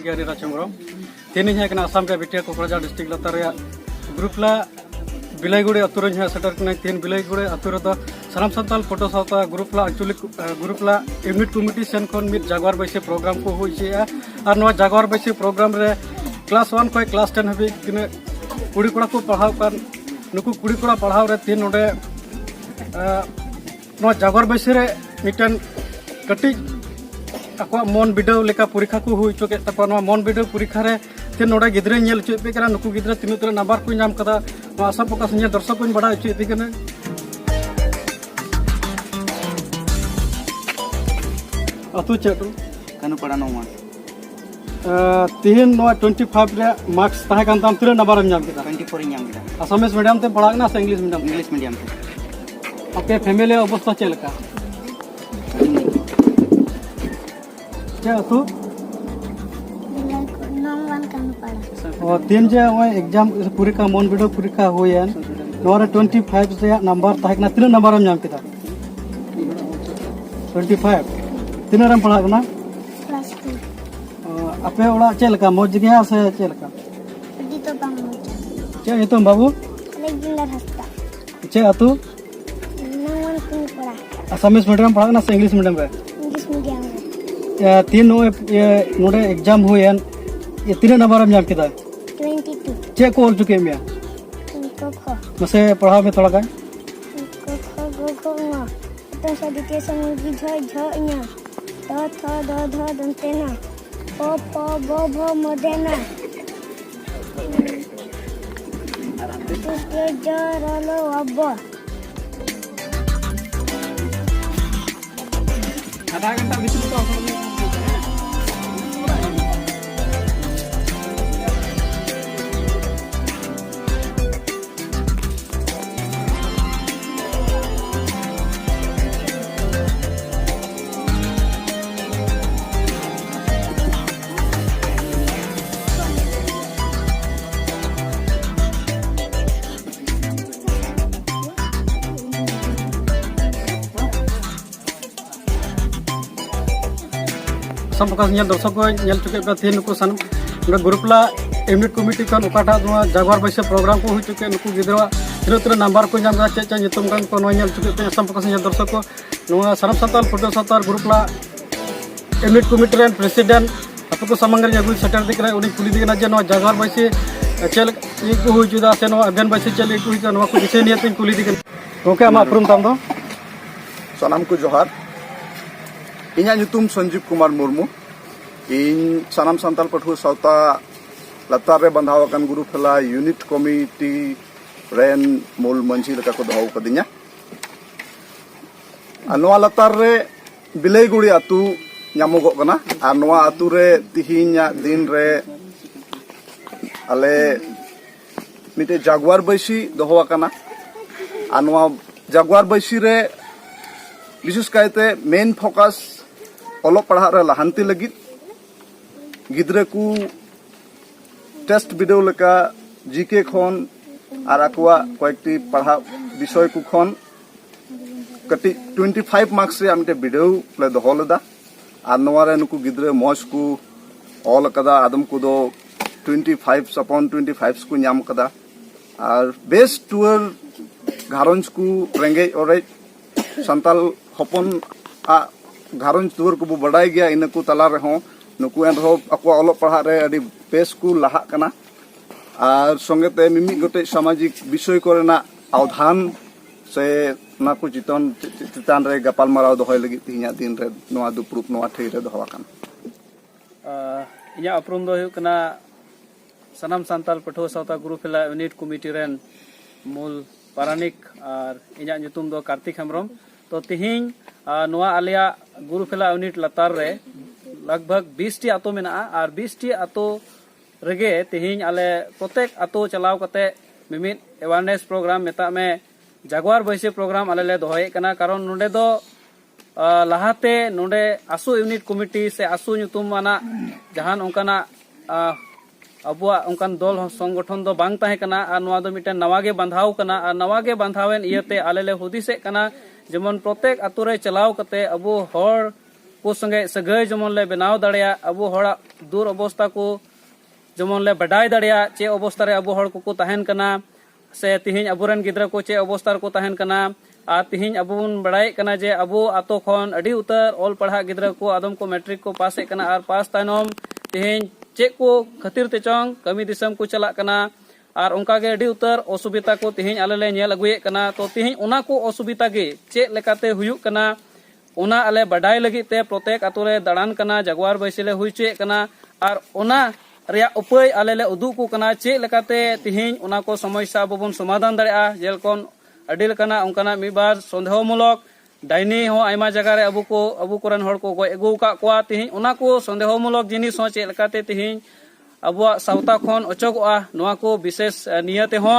गियारी चंद्रम तीन हेकना आसाम के बिटिया कोकराझार डिस्ट्रिक्ट लतार ग्रुपला बिलाईगुड़ी अतुर सेटर तीन बिलाईगुड़ी अतुर सानाम सानताल फोटो सावता ग्रुपला आंचलिक ग्रुपला यूनिट कमिटी सेन खन मिद जागवार बैसे प्रोग्राम को हुईचे और नवा जागवार बैसे प्रोग्राम रे क्लास 1 खय क्लास 10 हाबी तिना कुड़ी कोड़ा को पढ़ाव कान नुकु कुड़ी कोड़ा पढ़ाव रे तीन नोडे नवा जागवार बैसे रे मिटन कटी आको मन बिडाव लेका परीक्षा को हुई चुके तको नवा मन बिडाव परीक्षा रे तीन नोडे गिद्रे नेल चुपे करा नुकु गिद्रे तीन उतर नंबर को नाम कदा आसाम प्रकाश ने दर्शक को बड़ा चुपे कने अतु चेटू कनु पड़ा नोमा तीन 25 रे मार्क्स ताहे कान ताम तीन नंबर नाम केदा 24 नाम केदा असमिस मीडियम ते पढ़ा ना इंग्लिश मीडियम आपके फैमिली अवस्था चलका क्या अतु नंबर कनु पड़ा और तीन जे एग्जाम परीक्षा मन बिडो परीक्षा होयन नोरे 25 से नंबर ताहे ना तीन नंबर नाम केदा 25 तीन रम पढ़ा ना क्लास 2 आपे ओड़ा चलका मौज गया से चलका अभी तो बांग मोचा चे तुम बाबू लेजेंडर हस्ता चे अतु नंबर कनु पड़ा असमिस मीडियम पढ़ा ना इंग्लिश मीडियम रे इंग्लिश मीडियम में तीन नोडे एग्जाम हुयन ये तीन नंबर नाम केदा 22 चे को ऑल चुके मिया को खो मसे पढ़ाओ में थोड़ा का को खो गो खो न तो सदिते संगी झ झ न्या द थ द ध दंतेना प प ब भ मदेना तुके ज र ल अब आधा घंटा बीच में तो आसाम प्रकाश दर्शक को चुके तीन नुकु सान ग्रुपला यूनिट कमिटी खन ओकाटा जागवार बैसे प्रोग्राम को हुई चुके नुकु गिद्रा तीन तीन नंबर को नाम चे चे नितुम को चुके आसाम प्रकाश दर्शक को सानाम सानताल फोटो सावताल ग्रुपला यूनिट कमिटी रेन प्रेसिडेंट आप को सामंग रे अगुई सेटर दिख रहा उनी कुली दिना जे जागवार बैसे चल ये को हुई जुदा से अभियान बैसे चल को हुई को विषय नियत कुली दिख गोके आमा अपरुम ताम दो सानाम को जोहार इन्या नितुम संजीव कुमार मुर्मू इन सानाम सानताल पठुआ सावता लतार रे बंधाव अकन गुरु फेला यूनिट कमिटी रेन मूल मंझी लका को दहाव कदिnya अनवा लतार रे बिलाईगुड़ी आतु नामोगो कना आ नवा आतु रे तिहिnya दिन रे आले मिटे जागवार बैसी दहवा कना अनवा जागवार बैसी रे विशेष कायते मेन फोकस ओलो पढ़ा रे लहांती लगित गिद्रे को टेस्ट वीडियो लेका जीके खन और आकुआ कयेकटी पढ़ा विषय को खन कटी 25 मार्क्स रे आमते वीडियो ले दहो लेदा और नवा रे नुकु गिद्रे मौज को ऑल कदा आदम को दो 25 अपॉन 25 को नाम कदा और बेस्ट टूर घारंज को रेंगे ओरे संताल हपन आ घारंज टूर को बड़ाई गया इनको तला रे हो नुकु एन हो अको ऑल पढ़ा रे अडी बेस को लाहा कना और संगेते मिमी गोटे सामाजिक विषय कोरेना अवधान से ना को चितान रे गपाल माराव दोहय लगी तिहिया दिन रे नवा दुप्रुप नवा ठे रे दोहवा कन इया अपरुम दो हुकना सानाम सानताल पठुआ सावता ग्रुप फेला यूनिट कमिटी रेन मूल पारानिक और इया नितुम दो कार्तिक हेम्ब्रम तो तिहिं नवा आलिया गुरु फेला यूनिट लतार रे लगभग 20 टी आतो मेना और 20 टी आतो रेगे तिहिं आले प्रत्येक आतो चलाव कते मिमित अवेयरनेस प्रोग्राम मेता में जागवार बैसे प्रोग्राम आले ले दोहय कना कारण नोडे दो लाहाते नोडे आसु यूनिट कमिटी से आसु नितुम माना जहान उनकाना अबुआ उनकान दल संगठन दो बांग ताहे कना और नवा दो मिटे नवागे बंधाव कना और नवागे बंधावेन इयते आले ले हुदिसे कना जेमन प्रत्येक आतो रे चलाव कते अबु हर को संगे सगाई जमन ले बनाव दाड़िया अबो हड़ा दूर अवस्था को जमन ले बडाय दाड़िया चे अवस्था रे अबो हड़ को तहन कना से तिहिन अबोरन गिद्रा को चे अवस्था को तहन कना आ तिहिन अबो बन बडाय कना जे अबो आतो खन अडी उतर ऑल पढ़ा गिद्रा को आदम को मैट्रिक को पास कना आर पास तायनोम तिहिन चे को खातिर ते चोंग कमी दिसम को चला कना आर उनका गे अडी उतर असुविधा को तिहिन आले ले नेल अगुए कना तो तिहिन उना को असुविधा गे चे लेकाते हुयुक कना उना आले बडाय लगी ते प्रत्येक आतो रे दाड़ान कना जगवार बैसी ले हुइचे कना आर उना रिया उपाय आले ले उदुक को कना चे लेकाते तिहिन उना को समस्या बबन समाधान दाड़िया जेलकोन अडी लेकाना उनकाना मिबार संदेहमूलक डाइनी हो आयमा जगह रे अबु कोरन हड़ को गय अगु का कोआ तिहिन उना को संदेहमूलक जिनिस हो चे लेकाते तिहिन अबुआ सावता खन अचोगआ नोआ को विशेष नियते हो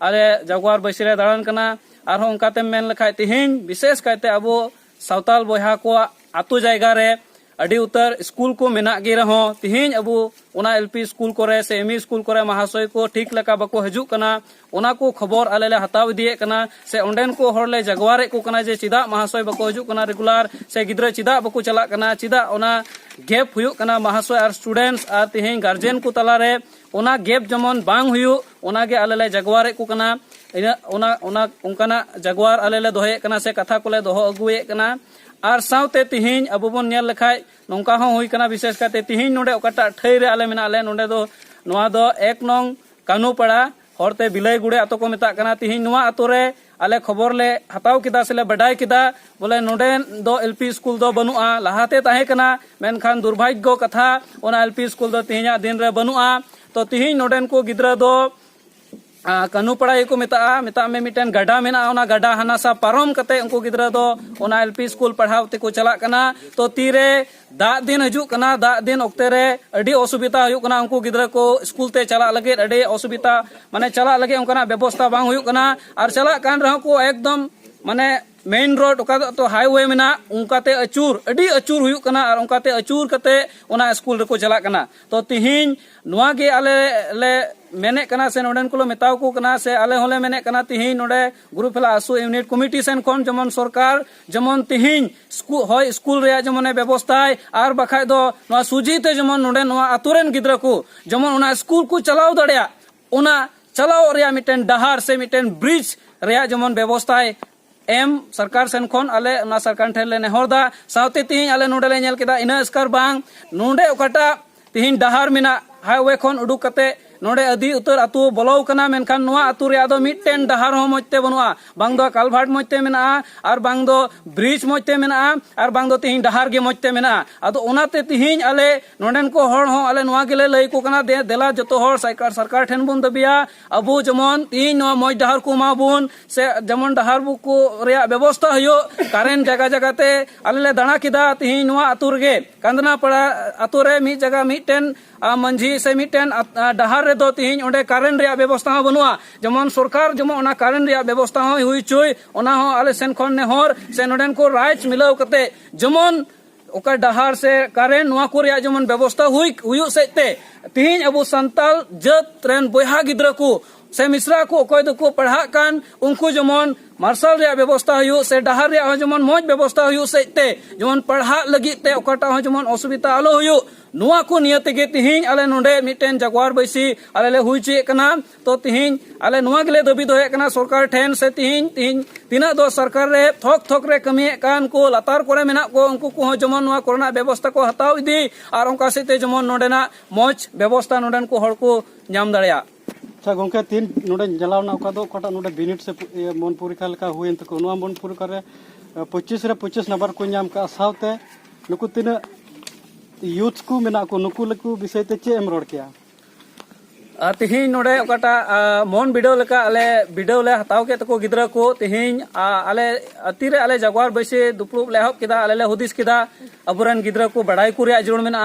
आले जगवार बैसी रे दाड़ान कना आर हो उनकाते मेन लेखाय तिहिन विशेष कायते अबो सावताल बोहा को आतो जायगा रे अडी उतर स्कूल को मेना गे रहो तिहिन अबु उना एलपी स्कूल करे से एमई स्कूल करे महाशय को ठीक लका बको हजु कना उना को खबर आले ले हताव दिए कना से ओंडेन को हर ले जगवारे को कना जे चिदा महाशय बको हजु कना रेगुलर से गिद्रा चिदा बको चला कना चिदा उना गैप हुयु कना महाशय आर स्टूडेंट्स आर तिहिन गार्जियन को तला रे उना गैप जमन बांग हुयु उना गे आले ले जगवारे को कना उना उनकाना जगवार आले ले दोहे कना से कथा को ले दोहो अगुए कना आर साउते तिहिन अबो बन नेल लेखाय नोंका हो हुई कना विशेष काते तिहिन नोडे ओकाटा ठई रे आले मेना ले नोडे दो नोआ दो एक नोंग कानुपाड़ा हरते बिलय गुड़े आतो को मेता कना तिहिन नोआ आतो रे आले खबर ले हताव किदा से ले बडाय किदा बोले नोडे दो एलपी स्कूल दो बनुआ लहाते ताहे कना मेनखान दुर्भाग्य कथा ओना एलपी स्कूल दो तिहिना दिन रे बनुआ तो तिहिन नोडेन को गिद्रा दो कानुपाड़ा को मेता में मिटन गड्ढा मेना ओना गड्ढा हनासा पारम कते उनको गिद्रा दो ओना एलपी स्कूल पढ़ावते को चला कना तो तीरे दा दिन हजू कना दा दिन ओक्ते रे अडी असुविधा हुयु कना उनको गिद्रा को स्कूल ते चला लगे अडी असुविधा माने चला लगे उनका व्यवस्था बांग हुयु कना और चला कान रहो को एकदम माने मेन रोड ओका तो हाईवे मेना उनकाते अचूर अडी अचूर हुयु कना और उनकाते अचूर कते ओना स्कूल रे को चला कना तो तिहिन नोआ गे आले ले मेने कना से नोडेन को मेताव को कना से आले होले मेने कना तिहिन नोडे गुरुफेला आसु यूनिट कमिटी सेन कोन जमन सरकार जमन तिहिन स्कूल होय स्कूल रे जमन व्यवस्था आर बखाय दो नोआ सुजीते जमन नोडे नोआ आतुरेन गिद्रा को जमन ओना स्कूल को चलाव दड़िया ओना चलाव रे मिटन डहार से मिटन ब्रिज रे जमन व्यवस्था एम सरकार सेन खोन आले ना सरकार ठेले नेहरदा साउते तिहिन आले नोडे ले नेल केदा इना स्कार बांग नोडे ओकाटा तिहिन डहार मिना हाईवे खोन उडुक कते नोडे अदी उतर आतु बोलो कना मेनखान नोआ आतु रे आदो मिटन डहार हो मजते बनुआ बांग दो कालभार्ट मजते मेना आर बांग दो ब्रिज मजते मेना आर बांग दो तिहिन डहार गे मजते मेना आदो ओनाते तिहिन आले नोडेन को हर हो आले नोआ गेले लई को कना दे देला जतो हर सरकार ठेन बुन दबिया अबु जमन तिहिन नोआ मज डहार को माबुन से जमन डहार बु को रे व्यवस्था हयो कारेन जगह जगह ते आले ले दाणा किदा तिहिन नोआ आतु रे कांदना पड़ा आतु रे मी जगह मिटन मंझी से मिटन डहार रे दो तिहिन ओंडे कारेन रे व्यवस्था हो बनुआ जमन सरकार जमन ओना कारेन रे व्यवस्था हो हुई चोय ओना हो आले सेन खोन ने हर से नोडेन को राइट्स मिलाव कते जमन ओका डहार से कारेन नोआ को रे जमन व्यवस्था हुई सेते तिहिन अबु संताल जत ट्रेन बोहा गिद्रा को से मिश्रा को कोई दो को पढ़ा कान उनको जमन मार्शल रे व्यवस्था हुई से डहार रे जमन मौज व्यवस्था हुई सेते जमन पढ़ा लगी ते ओकाटा हो जमन असुविधा आलो हुई नोआ को नियते गे तिहिन आले नोडे मिटन जगवार बैसी आले ले हुई चे कना तो तिहिन आले नोआ गेले दबी दोहे कना सरकार ठेन से तिहिन तिना दो सरकार रे थोक रे कमी कान को लातार कोरे मेना को उनको को जमन नोआ कोरोना व्यवस्था को हताव इदी और उनका सेते जमन नोडेना मौज व्यवस्था नोडेन को हड़ को नाम दाड़िया अच्छा गोंके तीन नोडे जलावना ओका दो कोटा नोडे बिनिट से मन परीक्षा लेका हुई तको नोआ मन परीक्षा रे 25 नंबर को नाम का सावते नुकु तिना यूथ को मेना को नुकु लकु विषय ते चे एम रोड किया तिहिन नोडे ओकाटा मन बिडो लेका आले बिडो ले हताव के तको गिद्रा को तिहिन आले अतिरे आले जगवार बैसे दुपलुब ले हब किदा आले ले हुदिस किदा अबुरन गिद्रा को बड़ाई को रे जरूर मेना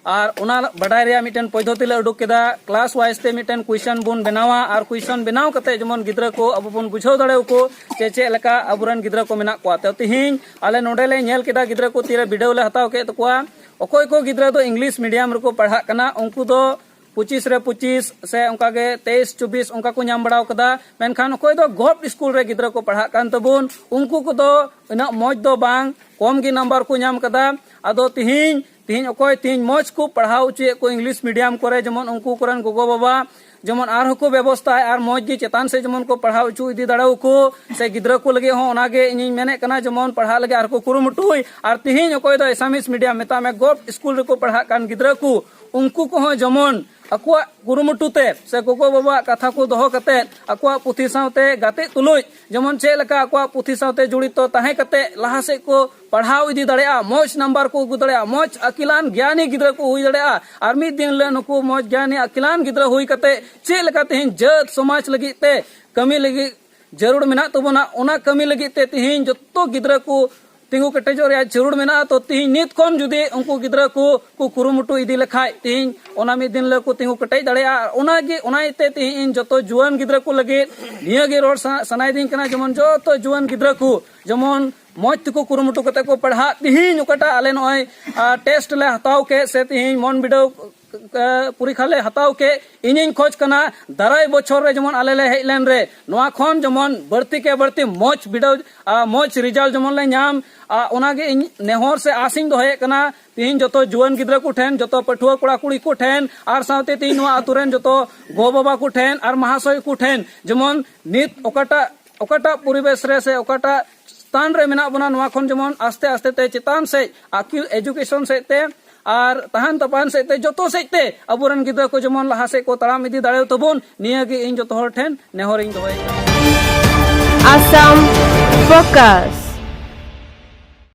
और उना बड़ाई रे मिटन पद्धति ले उडुक केदा क्लास वाइज ते मिटन क्वेश्चन बुन बनावा और क्वेश्चन बनाव कते जमन गिद्रा को अब बुन बुझाव दाड़ेव को चे लेका अबुरन गिद्रा को मेना को ते तिहिन आले नोडे ले नेल केदा गिद्रा को तीरे बिडो ले हताव के तकोआ ओकोय को गिद्रा दो इंग्लिश मीडियम रे को पढ़ा कना उनको दो 25 रे 25 से उनका गे 23 24 उनका को नाम बड़ाव कदा मेनखान कोई दो गॉप स्कूल रे गिद्रा को पढ़ा कान तबुन उनको को दो इना मौज दो बांग कम गी नंबर को नाम कदा आदो तिहिन अकोय तिहिन मौज को पढ़ाओ उचे को इंग्लिश मीडियम करे जमन उनको करन गोगो बाबा जमन आर हको व्यवस्था है आर मौज गी चेतान से जमन को पढ़ाओ उचु इदी दाड़ाव को से गिद्रा को लगे हो ओनागे इनी मेने कना जमन पढ़ा लगे आर को कुरुमुटुई आर तिहिन अकोय दो एसामिस मीडियम मेता में गॉप स्कूल रे को पढ़ा कान गिद्रा को उनको को हो जमन अकुआ कुरुमुटुते से गोगो बाबा कथा को दोहो कते अकुआ पुथी सावते गाते तुलुज जमन चे लका अकुआ पुथी सावते जुड़ित तो ताहे कते लहा से को पढ़ाओ इदी दड़ेया मौज नंबर को उगु दड़ेया मौज अकिलान ज्ञानी गिद्रा को हुई दड़ेया आर मिद दिन ले नुकु मौज ज्ञानी अकिलान गिद्रा हुई कते चे लका तेहिन जत समाज लगी ते कमी लगी जरूर मेना तबना ओना कमी लगी ते तेहिन जत्तो गिद्रा को तिंगु कटेजो रे जरूर मेना तो तिहिन नित कौन जुदे उनको गिद्रा को कुरुमुटु इदी लखाय तिहिन ओना मिद दिन ले को तिंगु कटेज दड़ेया ओना गे ओनाइते तिहिन जतो जुआन गिद्रा को लगे निया गे रोड सनाय दिन कना जमन जतो जुआन गिद्रा को जमन मौज को कुरुमुटु कते को पढ़ा तिहिन उकटा आले नय टेस्ट ले हताव के से तिहिन मन बिडो परीक्षा ले हताव के इनिन खोज कना दाराय बछर रे जमन आले ले हेलेन रे नोआ खन जमन बढ़ती के बढ़ती मौज बिडो मौज रिजल्ट जमन ले नाम ओनागे नेहर से आसिंग दोहे कना तिहिन जतो जुआन गिद्रा को ठेन जतो पठुआ कोड़ा कुड़ी को ठेन आर सावते तिहिन नोआ आतुरेन जतो गो बाबा को ठेन आर महाशय को ठेन जमन नित ओकाटा परिवेश रे से ओकाटा स्थान रे मेना बना नोआ खन जमन आस्ते आस्ते ते चितान से आकिल एजुकेशन से ते आर तहन तपान से ते जतो से ते अबुरन गिद्रा को जमन लहा से को तड़ाम इदी दाड़े तबुन निया गे इन जतो हर ठेन नेहर इन दोहे Assam Focus.